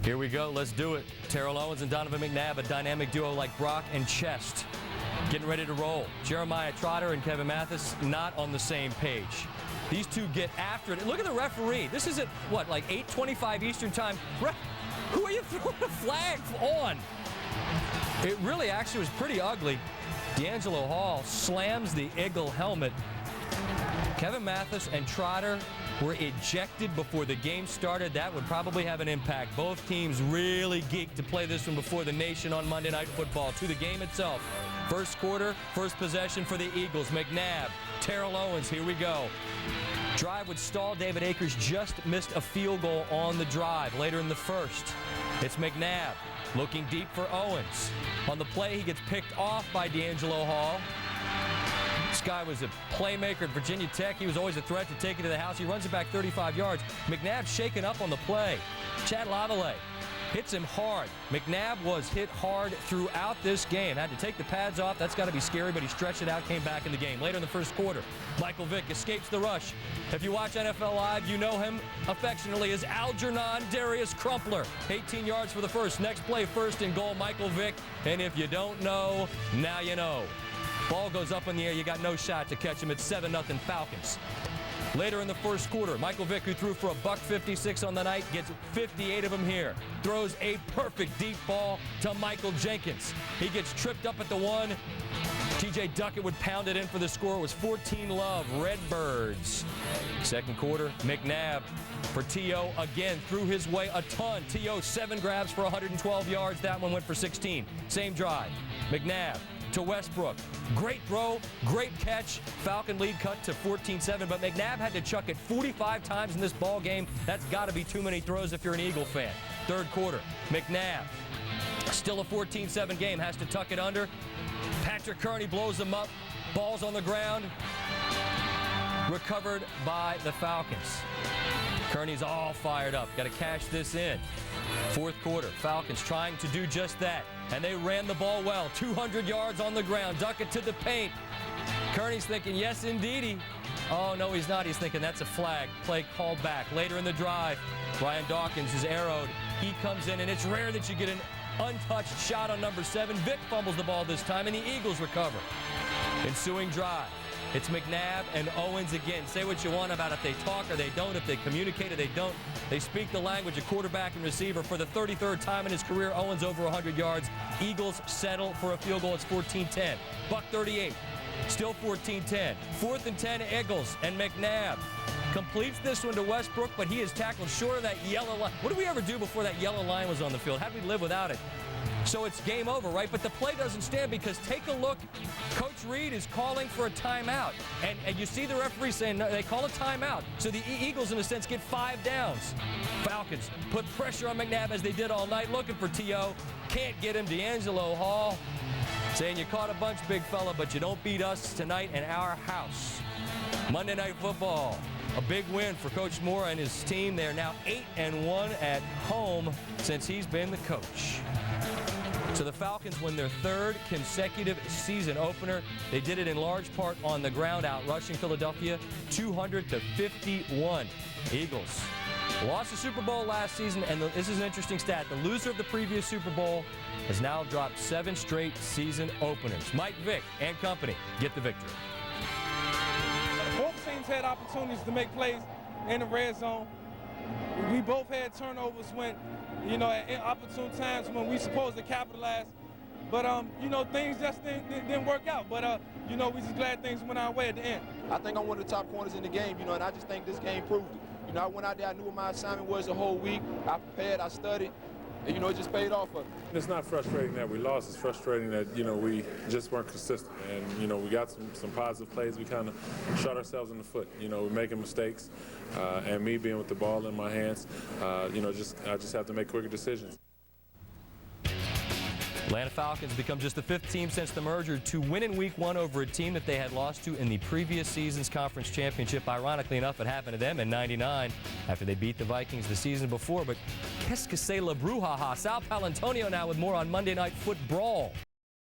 Here we go. Let's do it. Terrell Owens and Donovan McNabb, a dynamic duo like Brock and Chest. Getting ready to roll. Jeremiah Trotter and Kevin Mathis not on the same page. These two get after it. Look at the referee. This is at, what, like 8:25 Eastern time. Who are you throwing a flag on? It really actually was pretty ugly. D'Angelo Hall slams the Eagle helmet. Kevin Mathis and Trotter were ejected before the game started. That would probably have an impact. Both teams really geeked to play this one before the nation on Monday Night Football. To the game itself. First quarter, first possession for the Eagles. McNabb, Terrell Owens, here we go. Drive would stall. David Akers just missed a field goal on the drive later in the first. It's McNabb looking deep for Owens. On the play, he gets picked off by D'Angelo Hall. This guy was a playmaker at Virginia Tech. He was always a threat to take it to the house. He runs it back 35 yards. McNabb shaken up on the play. Chad Lavallee hits him hard. McNabb was hit hard throughout this game. Had to take the pads off. That's got to be scary, but he stretched it out, came back in the game. Later in the first quarter, Michael Vick escapes the rush. If you watch NFL Live, you know him affectionately as Algernon Darius Crumpler. 18 yards for the first. Next play, first and goal, Michael Vick. And if you don't know, now you know. Ball goes up in the air. You got no shot to catch him. It's 7-0 Falcons. Later in the first quarter, Michael Vick, who threw for $156 on the night, gets 58 of them here. Throws a perfect deep ball to Michael Jenkins. He gets tripped up at the one. TJ Duckett would pound it in for the score. It was 14-love, Redbirds. Second quarter, McNabb for T.O. again. Threw his way a ton. T.O. 7 grabs for 112 yards. That one went for 16. Same drive. McNabb to Westbrook. Great throw, great catch. Falcon lead cut to 14-7, but McNabb had to chuck it 45 times in this ball game. That's got to be too many throws if you're an Eagle fan. Third quarter, McNabb, still a 14-7 game, has to tuck it under. Patrick Kearney blows them up. Ball's on the ground. Recovered by the Falcons. Kearney's all fired up. Got to cash this in. Fourth quarter, Falcons trying to do just that. And they ran the ball well. 200 yards on the ground. Duckett to the paint. Kearney's thinking, yes, indeedy. Oh, no, he's not. He's thinking that's a flag. Play called back. Later in the drive, Brian Dawkins is arrowed. He comes in, and it's rare that you get an untouched shot on number 7. Vick fumbles the ball this time, and the Eagles recover. Ensuing drive. It's McNabb and Owens again. Say what you want about if they talk or they don't, if they communicate or they don't. They speak the language of quarterback and receiver. For the 33rd time in his career, Owens over 100 yards. Eagles settle for a field goal. It's 14-10. Buck 38. Still 14-10. 4th and 10, Eagles, and McNabb completes this one to Westbrook, but he is tackled short of that yellow line. What did we ever do before that yellow line was on the field? How did we live without it? So it's game over, right? But the play doesn't stand because take a look. Coach Reed is calling for a timeout. And you see the referee saying no, they call a timeout. So the Eagles, in a sense, get 5 downs. Falcons put pressure on McNabb as they did all night, looking for T.O. Can't get him. D'Angelo Hall saying you caught a bunch, big fella, but you don't beat us tonight in our house. Monday Night Football. A big win for Coach Moore and his team. They're now 8-1 at home since he's been the coach. So the Falcons win their 3rd consecutive season opener. They did it in large part on the ground, out rushing Philadelphia 200-51. Eagles lost the Super Bowl last season, and this is an interesting stat. The loser of the previous Super Bowl has now dropped 7 straight season openers. Mike Vick and company get the victory. Both teams had opportunities to make plays in the red zone. We both had turnovers when, at inopportune times when we supposed to capitalize. But, things just didn't work out. But, we just glad things went our way at the end. I think I'm one of the top corners in the game, and I just think this game proved it. I went out there, I knew what my assignment was the whole week. I prepared, I studied, and, it just paid off for me. It's not frustrating that we lost. It's frustrating that, we just weren't consistent. And, we got some positive plays. We kind of shot ourselves in the foot. We're making mistakes. And me being with the ball in my hands, I just have to make quicker decisions. Atlanta Falcons become just the 5th team since the merger to win in Week 1 over a team that they had lost to in the previous season's conference championship. Ironically enough, it happened to them in '99 after they beat the Vikings the season before. But qu'est-ce que c'est le brouhaha? Sal Palantonio now with more on Monday Night Football.